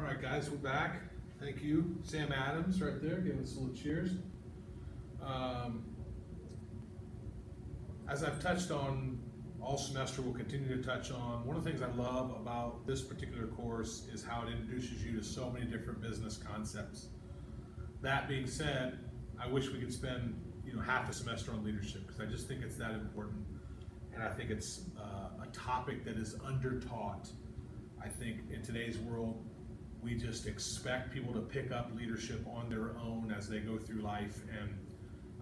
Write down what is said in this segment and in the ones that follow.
All right, guys, we're back. Thank you. Sam Adams right there, giving us a little cheers. As I've touched on all semester, we'll continue to touch on, one of the things I love about this particular course is how it introduces you to so many different business concepts. That being said, I wish we could spend half a semester on leadership, because I just think it's that important. And I think it's a topic that is under-taught. I think in today's world, we just expect people to pick up leadership on their own as they go through life, and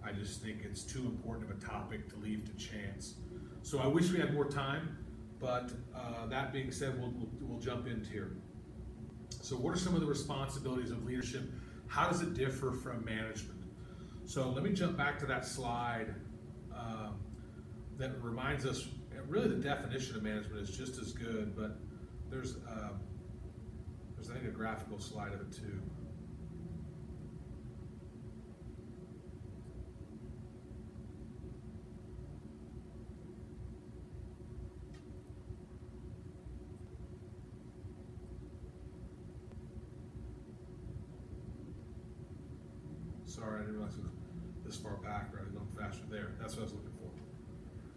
I just think it's too important of a topic to leave to chance. So I wish we had more time, but that being said, we'll jump into here. So what are some of the responsibilities of leadership? How does it differ from management? So let me jump back to that slide that reminds us, really the definition of management is just as good, but there's I think a graphical slide of it too. Sorry, I didn't realize it was this far back, rather going faster there. That's what I was looking for.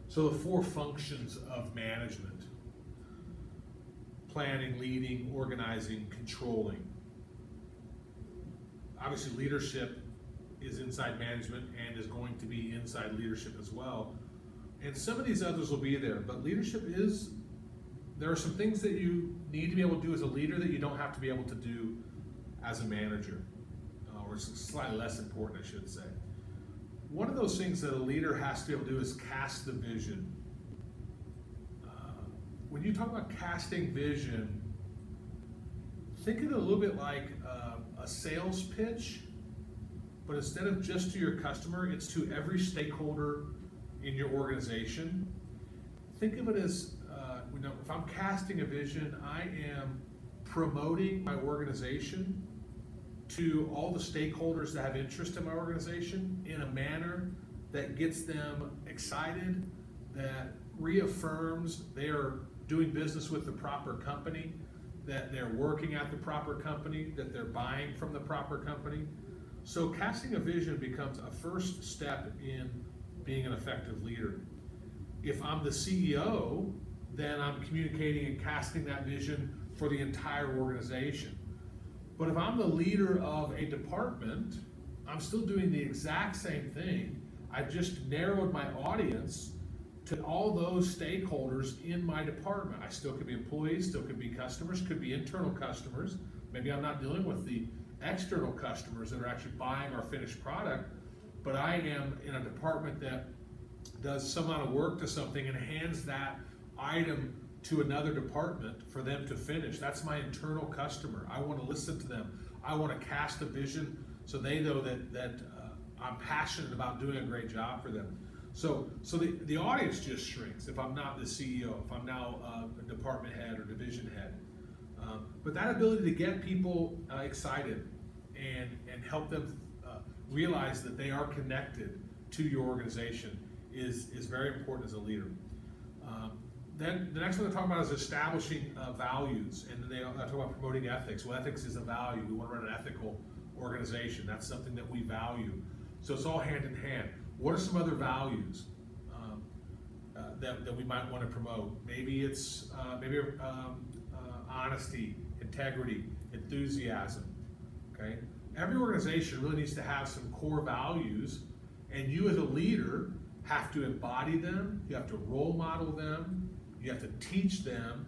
So the four functions of management: planning, leading, organizing, controlling. Obviously, leadership is inside management and is going to be inside leadership as well. And some of these others will be there, but leadership is, there are some things that you need to be able to do as a leader that you don't have to be able to do as a manager, or slightly less important, I should say. One of those things that a leader has to be able to do is cast the vision. When you talk about casting vision, think of it a little bit like a sales pitch, but instead of just to your customer, it's to every stakeholder in your organization. Think of it as, if I'm casting a vision, I am promoting my organization to all the stakeholders that have interest in my organization in a manner that gets them excited, that reaffirms they are doing business with the proper company, that they're working at the proper company, that they're buying from the proper company. So casting a vision becomes a first step in being an effective leader. If I'm the CEO, then I'm communicating and casting that vision for the entire organization. But if I'm the leader of a department, I'm still doing the exact same thing. I've just narrowed my audience to all those stakeholders in my department. I still could be employees, still could be customers, could be internal customers. Maybe I'm not dealing with the external customers that are actually buying our finished product, but I am in a department that does some amount of work to something and hands that item to another department for them to finish. That's my internal customer. I want to listen to them. I want to cast a vision so they know that I'm passionate about doing a great job for them. So the audience just shrinks if I'm not the CEO, if I'm now a department head or division head. But that ability to get people excited and help them realize that they are connected to your organization is very important as a leader. Then the next one they're talking about is establishing values, and then they talk about promoting ethics. Well, ethics is a value. We want to run an ethical organization. That's something that we value. So it's all hand in hand. What are some other values that we might want to promote? Maybe it's honesty, integrity, enthusiasm. Okay. Every organization really needs to have some core values, and you as a leader have to embody them. You have to role model them. You have to teach them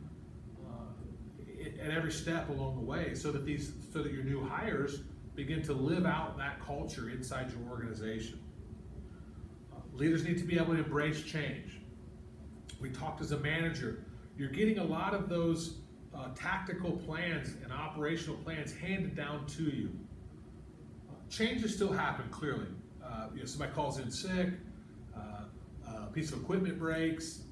at every step along the way, so that your new hires begin to live out that culture inside your organization. Leaders need to be able to embrace change. We talked as a manager, you're getting a lot of those tactical plans and operational plans handed down to you. Changes still happen, clearly. Somebody calls in sick, a piece of equipment breaks,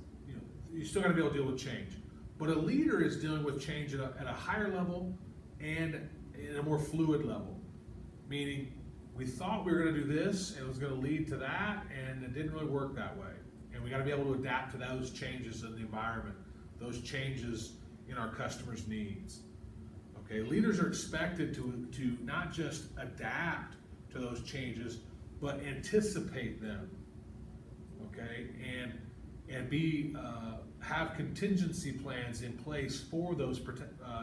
you're still going to be able to deal with change. But a leader is dealing with change at a higher level and in a more fluid level, meaning we thought we were going to do this and it was going to lead to that, and it didn't really work that way. And we got to be able to adapt to those changes in the environment, those changes in our customers' needs. Okay, leaders are expected to not just adapt to those changes, but anticipate them. Okay, and be have contingency plans in place for those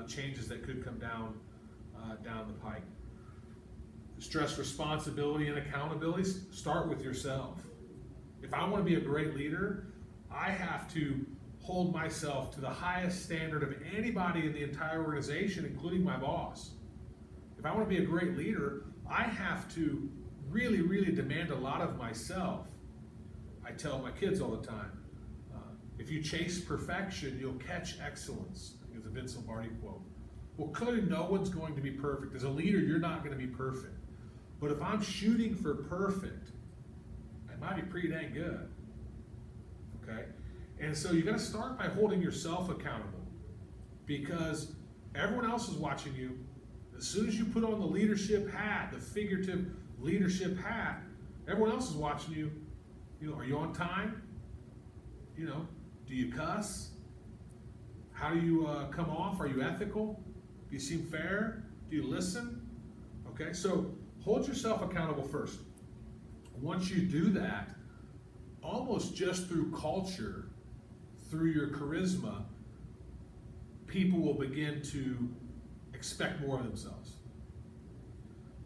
changes that could come down the pike. Stress responsibility and accountability. Start with yourself. If I want to be a great leader, I have to hold myself to the highest standard of anybody in the entire organization, including my boss. If I want to be a great leader, I have to really, really demand a lot of myself. I tell my kids all the time, if you chase perfection, you'll catch excellence. I think it's a Vince Lombardi quote. Well, clearly no one's going to be perfect. As a leader, you're not going to be perfect. But if I'm shooting for perfect, I might be pretty dang good. Okay? And so you got to start by holding yourself accountable, because everyone else is watching you. As soon as you put on the leadership hat, the figurative leadership hat, everyone else is watching you. You know, are you on time? You know, do you cuss? How do you come off? Are you ethical? Do you seem fair? Do you listen? Okay, so hold yourself accountable first. Once you do that, almost just through culture, through your charisma, people will begin to expect more of themselves.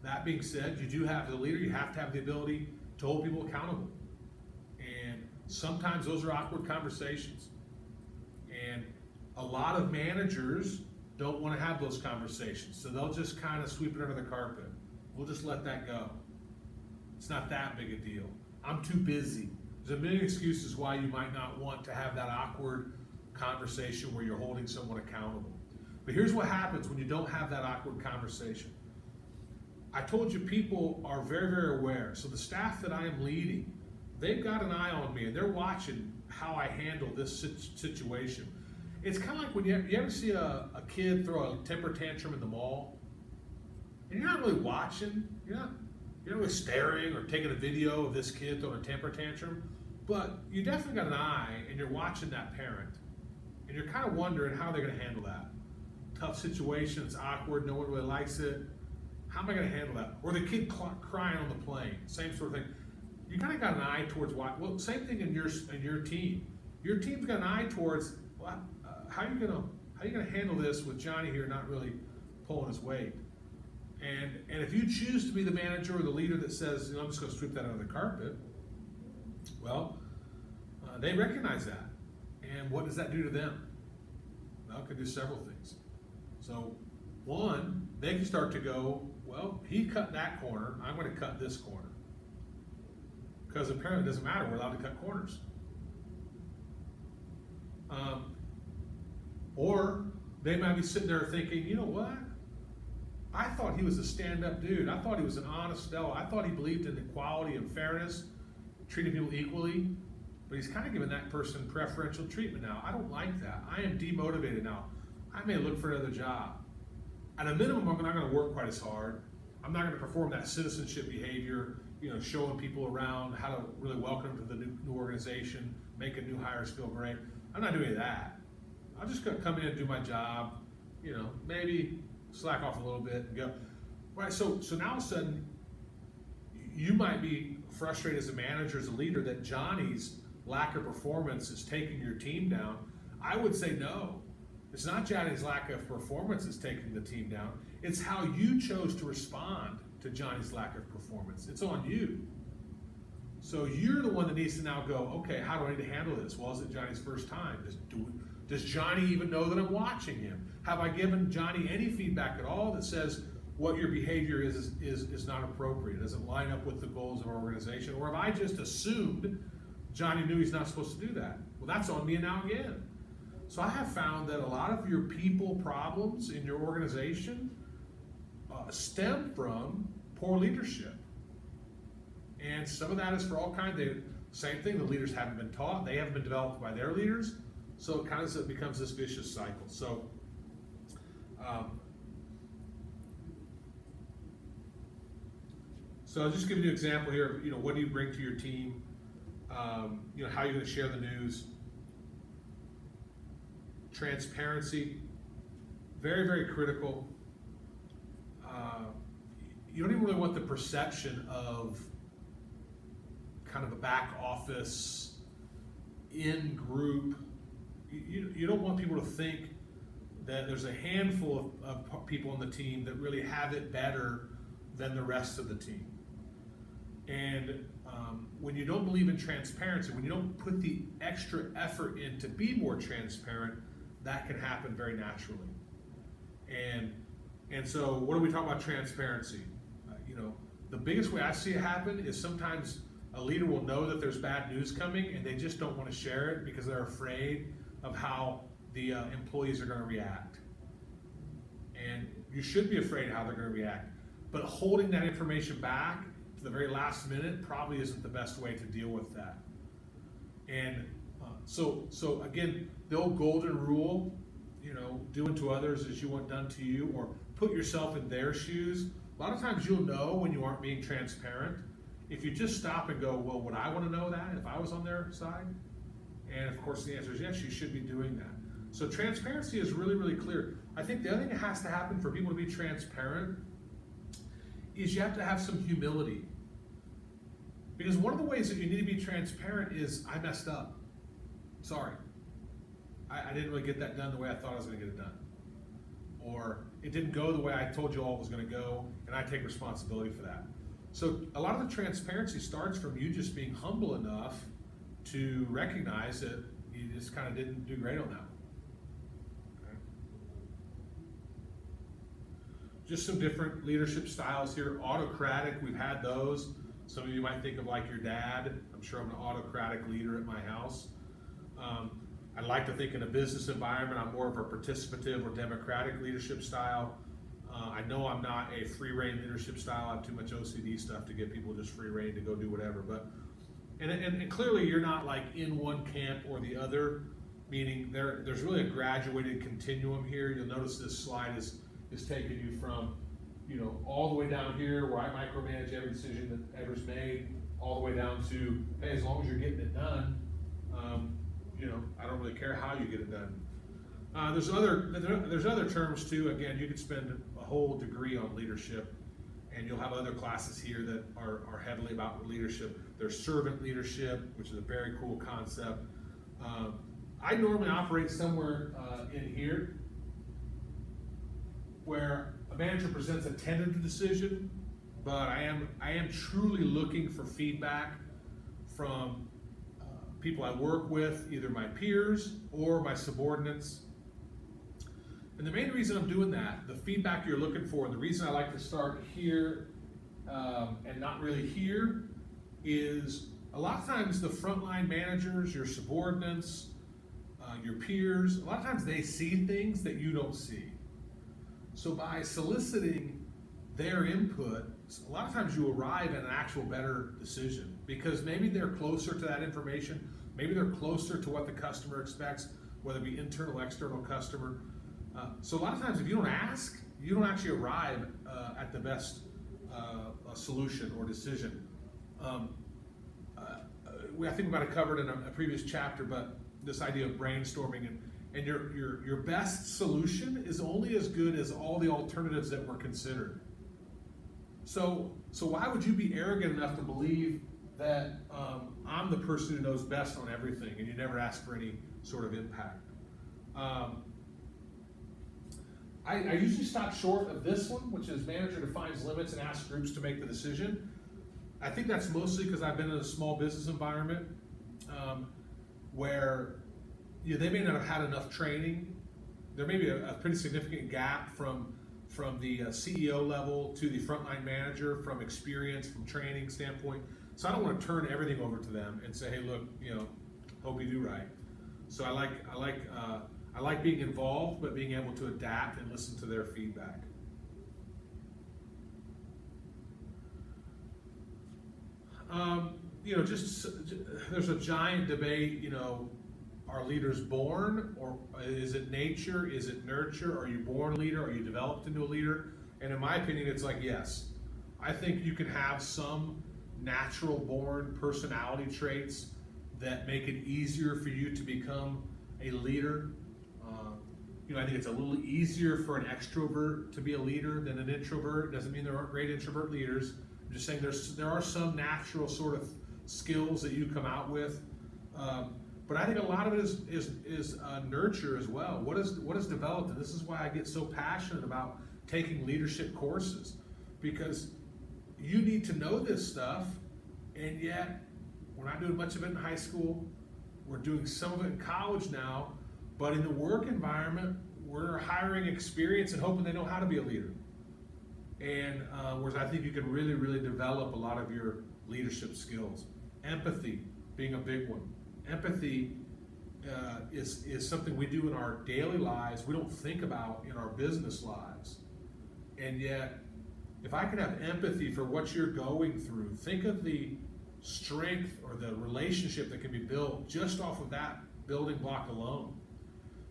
That being said, you do have, as a leader, you have to have the ability to hold people accountable. And sometimes those are awkward conversations. And a lot of managers don't want to have those conversations, so they'll just kind of sweep it under the carpet. We'll just let that go. It's not that big a deal. I'm too busy. There's a million excuses why you might not want to have that awkward conversation where you're holding someone accountable. But here's what happens when you don't have that awkward conversation. I told you people are very, very aware. So the staff that I am leading, they've got an eye on me and they're watching how I handle this situation. It's kind of like when you ever see a kid throw a temper tantrum in the mall, and you're not really watching, you're not really staring or taking a video of this kid throwing a temper tantrum, but you definitely got an eye and you're watching that parent, and you're kind of wondering how they're going to handle that. Tough situation, it's awkward, no one really likes it. How am I going to handle that? Or the kid crying on the plane, same sort of thing. You kind of got an eye towards what? Well, same thing in your team. Your team's got an eye towards how are you going to handle this with Johnny here not really pulling his weight? And if you choose to be the manager or the leader that says, I'm just going to sweep that under the carpet, well, they recognize that. And what does that do to them? Well, it could do several things. So, one, they can start to go, well, he cut that corner, I'm going to cut this corner. Because apparently it doesn't matter, we're allowed to cut corners. Or they might be sitting there thinking, you know what? I thought he was a stand-up dude. I thought he was an honest fellow. I thought he believed in equality and fairness, treating people equally. But he's kind of giving that person preferential treatment now. I don't like that. I am demotivated now. I may look for another job. At a minimum, I'm not going to work quite as hard. I'm not going to perform that citizenship behavior, showing people around how to really welcome them to the new organization, making new hires feel great. I'm not doing that. I'm just going to come in and do my job, maybe slack off a little bit and go. Right, so now all of a sudden, you might be frustrated as a manager, as a leader, that Johnny's lack of performance is taking your team down. I would say no. It's not Johnny's lack of performance that's taking the team down. It's how you chose to respond to Johnny's lack of performance. It's on you. So you're the one that needs to now go, okay, how do I need to handle this? Well, is it Johnny's first time? Does Johnny even know that I'm watching him? Have I given Johnny any feedback at all that says what your behavior is not appropriate? Does it line up with the goals of our organization? Or have I just assumed Johnny knew he's not supposed to do that? Well, that's on me now again. So I have found that a lot of your people problems in your organization stem from poor leadership. And some of that is for all kinds of, same thing, the leaders haven't been taught, they haven't been developed by their leaders, so it kind of becomes this vicious cycle. So, I'll just give you an example here of, what do you bring to your team, how you're going to share the news. Transparency, very, very critical. you don't even really want the perception of kind of a back office in group. You don't want people to think that there's a handful of people on the team that really have it better than the rest of the team. And when you don't believe in transparency, when you don't put the extra effort in to be more transparent, that can happen very naturally. And so what do we talk about transparency? The biggest way I see it happen is sometimes a leader will know that there's bad news coming and they just don't want to share it because they're afraid of how the employees are going to react. And you should be afraid how they're going to react. But holding that information back to the very last minute probably isn't the best way to deal with that. And so again, the old golden rule, do unto others as you want done to you, or put yourself in their shoes. A lot of times you'll know when you aren't being transparent. If you just stop and go, well, would I want to know that if I was on their side? And of course the answer is yes, you should be doing that. So transparency is really, really clear. I think the other thing that has to happen for people to be transparent is you have to have some humility. Because one of the ways that you need to be transparent is, I messed up. Sorry. I didn't really get that done the way I thought I was going to get it done. Or it didn't go the way I told you all it was going to go, and I take responsibility for that. So a lot of the transparency starts from you just being humble enough to recognize that you just kind of didn't do great on that one. Okay. Just some different leadership styles here. Autocratic, we've had those. Some of you might think of like your dad. I'm sure I'm an autocratic leader at my house. I like to think in a business environment, I'm more of a participative or democratic leadership style. I know I'm not a free rein leadership style. I have too much OCD stuff to give people just free rein to go do whatever. But and clearly you're not like in one camp or the other, meaning there's really a graduated continuum here. You'll notice this slide is taking you from all the way down here where I micromanage every decision that ever's made, all the way down to, hey, as long as you're getting it done, I don't really care how you get it done. There's other terms too. Again, you could spend a whole degree on leadership, and you'll have other classes here that are heavily about leadership. There's servant leadership, which is a very cool concept. I normally operate somewhere in here where a manager presents a tentative decision, but I am truly looking for feedback from people I work with, either my peers or my subordinates. And the main reason I'm doing that, the feedback you're looking for, and the reason I like to start here and not really here, is a lot of times the frontline managers, your subordinates, your peers, a lot of times they see things that you don't see. So by soliciting their input, a lot of times you arrive at an actual better decision, because maybe they're closer to that information, maybe they're closer to what the customer expects, whether it be internal, external customer. So a lot of times if you don't ask, you don't actually arrive at the best solution or decision. I think we might have covered in a previous chapter, but this idea of brainstorming and your best solution is only as good as all the alternatives that were considered. So why would you be arrogant enough to believe that I'm the person who knows best on everything and you never ask for any sort of impact? I usually stop short of this one, which is manager defines limits and asks groups to make the decision. I think that's mostly because I've been in a small business environment where they may not have had enough training. There may be a pretty significant gap from the CEO level to the frontline manager, from experience, from training standpoint. So I don't want to turn everything over to them and say, hey, look, hope you do right. So I like being involved, but being able to adapt and listen to their feedback. There's a giant debate, are leaders born, or is it nature? Is it nurture? Are you born a leader? Are you developed into a leader? And in my opinion, it's like, yes. I think you can have some natural born personality traits that make it easier for you to become a leader. I think it's a little easier for an extrovert to be a leader than an introvert. Doesn't mean there aren't great introvert leaders. I'm just saying there are some natural sort of skills that you come out with. But I think a lot of it is nurture as well. What is developed, and this is why I get so passionate about taking leadership courses, because you need to know this stuff, and yet we're not doing much of it in high school. We're doing some of it in college now, but in the work environment, we're hiring experience and hoping they know how to be a leader. And whereas I think you can really, really develop a lot of your leadership skills. Empathy being a big one. Empathy is something we do in our daily lives, we don't think about in our business lives. And yet, if I can have empathy for what you're going through, think of the strength or the relationship that can be built just off of that building block alone.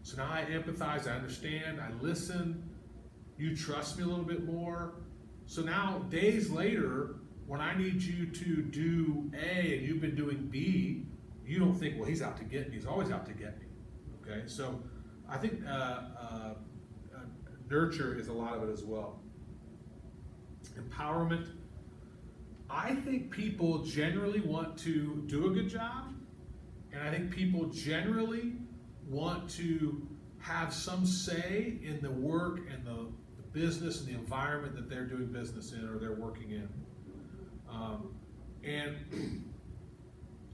So now I empathize, I understand, I listen, you trust me a little bit more. So now, days later, when I need you to do A and you've been doing B, you don't think, well, he's out to get me. He's always out to get me. Okay, so I think nurture is a lot of it as well. Empowerment. I think people generally want to do a good job, and I think people generally want to have some say in the work and the business and the environment that they're doing business in or they're working in. And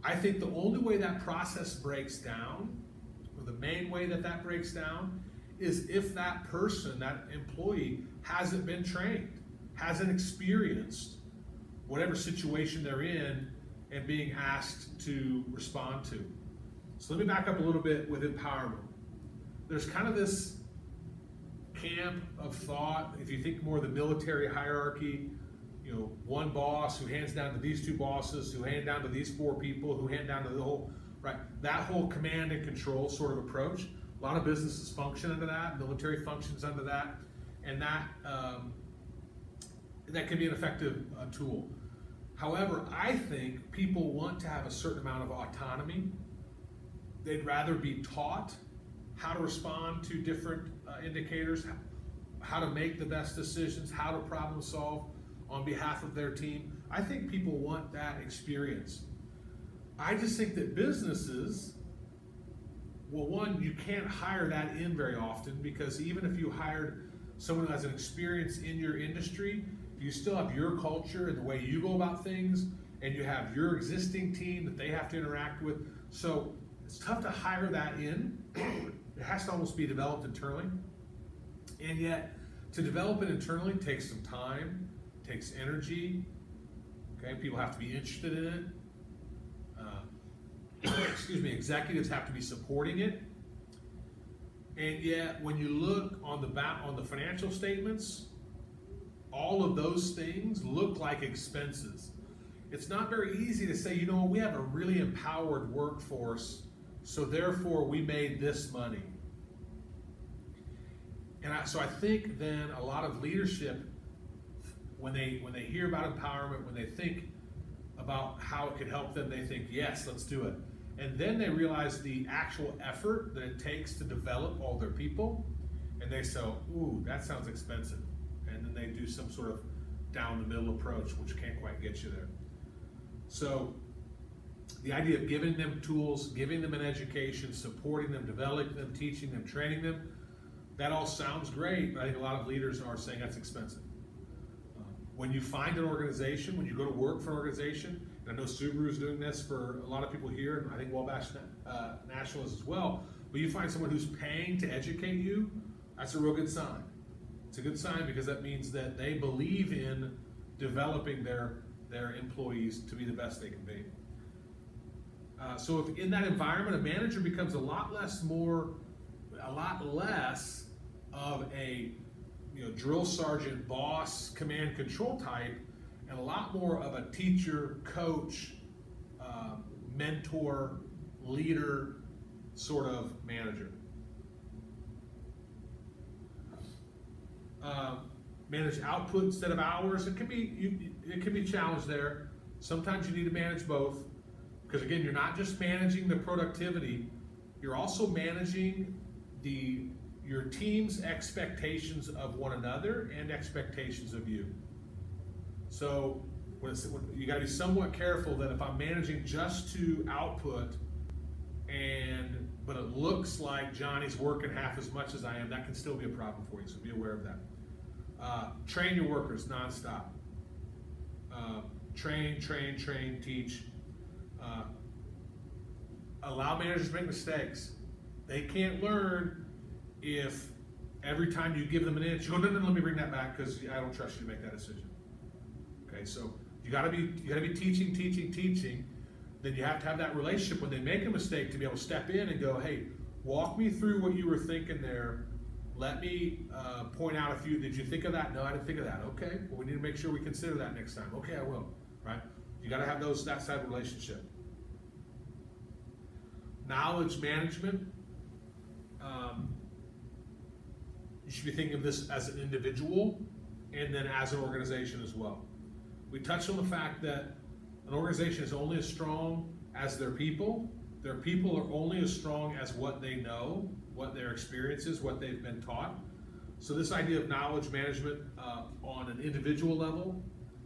I think the only way that process breaks down, or the main way that breaks down, is if that person, that employee, hasn't been trained, hasn't experienced whatever situation they're in and being asked to respond to. So let me back up a little bit with empowerment. There's kind of this camp of thought, if you think more of the military hierarchy, one boss who hands down to these two bosses, who hand down to these four people, who hand down to the whole, right? That whole command and control sort of approach. A lot of businesses function under that, military functions under that, and that can be an effective tool. However, I think people want to have a certain amount of autonomy. They'd rather be taught how to respond to different indicators, how to make the best decisions, how to problem solve on behalf of their team. I think people want that experience. I just think that businesses, well, one, you can't hire that in very often, because even if you hired someone who has an experience in your industry, you still have your culture and the way you go about things, and you have your existing team that they have to interact with. So it's tough to hire that in. It has to almost be developed internally. And yet, to develop it internally takes some time, takes energy. Okay, people have to be interested in it. Executives have to be supporting it. And yet, when you look on the financial statements, all of those things look like expenses. It's not very easy to say, we have a really empowered workforce, so therefore we made this money. And so I think then a lot of leadership, when they hear about empowerment, when they think about how it could help them, they think, yes, let's do it. And then they realize the actual effort that it takes to develop all their people, and they say, ooh, that sounds expensive. And then they do some sort of down the middle approach, which can't quite get you there. So the idea of giving them tools, giving them an education, supporting them, developing them, teaching them, training them, that all sounds great, but I think a lot of leaders are saying that's expensive. When you find an organization, when you go to work for an organization, and I know Subaru's doing this for a lot of people here, and I think Wabash National is as well, but you find someone who's paying to educate you, that's a real good sign. It's a good sign, because that means that they believe in developing their employees to be the best they can be. So if in that environment, a manager becomes a lot less of a drill sergeant, boss, command control type, and a lot more of a teacher, coach, mentor, leader sort of manager. Manage output instead of hours. It can be challenged there. Sometimes you need to manage both, because again, you're not just managing the productivity, you're also managing your team's expectations of one another and expectations of you. So you got to be somewhat careful that if I'm managing just to output, but it looks like Johnny's working half as much as I am, that can still be a problem for you. So be aware of that. Train your workers nonstop. Train, teach. Allow managers to make mistakes. They can't learn if every time you give them an inch, you go, no, let me bring that back because I don't trust you to make that decision. Okay, so you gotta be teaching. Then you have to have that relationship when they make a mistake to be able to step in and go, hey, walk me through what you were thinking there. Let me point out a few. Did you think of that? No, I didn't think of that. Okay, well, we need to make sure we consider that next time. Okay, I will. Right? You got to have that side of relationship. Knowledge management. You should be thinking of this as an individual and then as an organization as well. We touched on the fact that an organization is only as strong as their people. Their people are only as strong as what they know, what their experience is, what they've been taught. So this idea of knowledge management on an individual level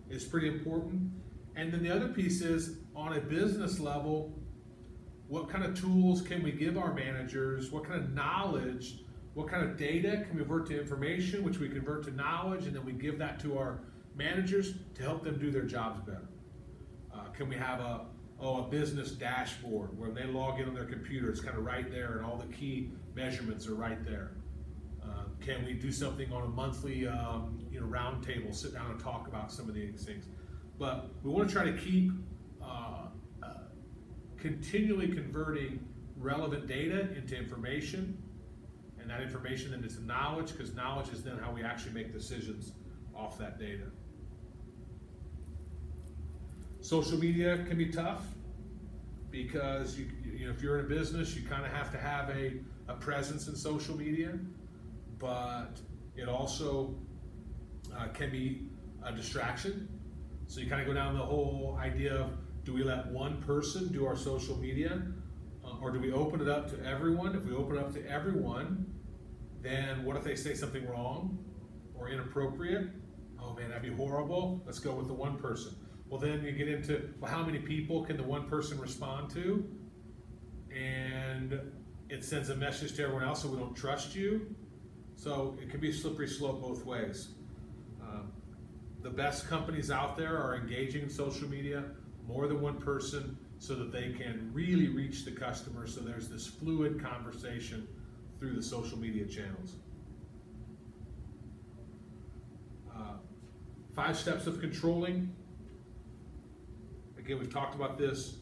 is pretty important. And then the other piece is on a business level, what kind of tools can we give our managers? What kind of knowledge, what kind of data can we convert to information, which we convert to knowledge, and then we give that to our managers to help them do their jobs better? Can we have a business dashboard where they log in on their computer, it's kind of right there and all the key measurements are right there? Can we do something on a monthly round table, sit down and talk about some of these things? But we want to try to keep continually converting relevant data into information, and that information then into knowledge, because knowledge is then how we actually make decisions off that data. Social media can be tough because if you're in a business, you kind of have to have a presence in social media, but it also can be a distraction. So you kind of go down the whole idea of, do we let one person do our social media, or do we open it up to everyone? If we open it up to everyone, then what if they say something wrong or inappropriate? Oh man, that'd be horrible. Let's go with the one person. Well, then you get into, well, how many people can the one person respond to? And it sends a message to everyone else, so we don't trust you. So it can be a slippery slope both ways. The best companies out there are engaging in social media, more than one person, so that they can really reach the customer. So there's this fluid conversation through the social media channels. 5 steps of controlling. Again, we've talked about this.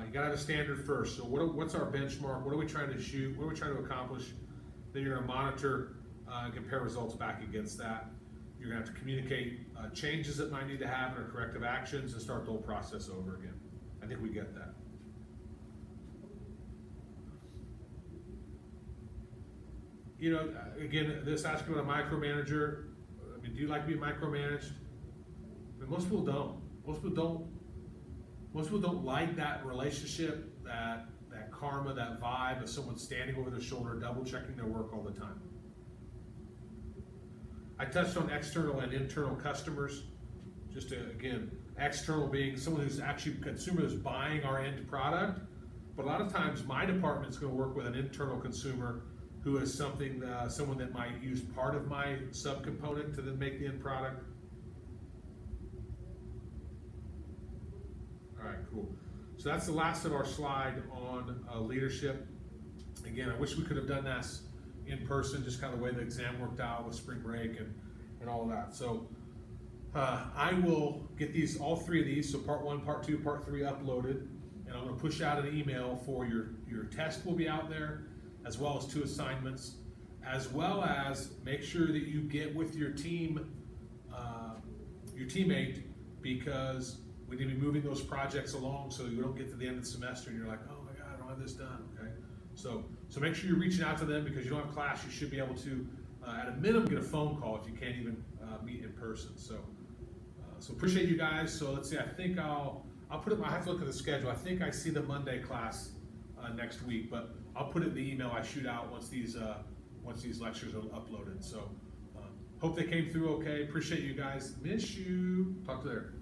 You gotta have a standard first. So what's our benchmark? What are we trying to shoot? What are we trying to accomplish? Then you're gonna monitor and compare results back against that. You're gonna have to communicate changes that might need to happen or corrective actions and start the whole process over again. I think we get that. Again, this asking about a micromanager. I mean, do you like to be micromanaged? I mean, most people don't. Most people don't like that relationship, that karma, that vibe of someone standing over their shoulder, double checking their work all the time. I touched on external and internal customers. Just to, again, external being someone who's actually a consumer who's buying our end product. But a lot of times my department's going to work with an internal consumer who is someone that might use part of my subcomponent to then make the end product. All right, cool. So that's the last of our slide on leadership. Again, I wish we could have done this in person, just kind of the way the exam worked out with spring break and all of that. So I will get all 3 of these, so part 1, part 2, part 3 uploaded, and I'm going to push out an email for your test will be out there, as well as 2 assignments, as well as make sure that you get with your teammate, because we need to be moving those projects along so you don't get to the end of the semester and you're like, oh my God, I don't have this done, okay? So make sure you're reaching out to them, because you don't have class, you should be able to, at a minimum, get a phone call if you can't even meet in person. So appreciate you guys. So let's see, I think I'll put it, I have to look at the schedule. I think I see the Monday class next week, but I'll put it in the email I shoot out once these once these lectures are uploaded. So hope they came through okay. Appreciate you guys. Miss you. Talk to you later.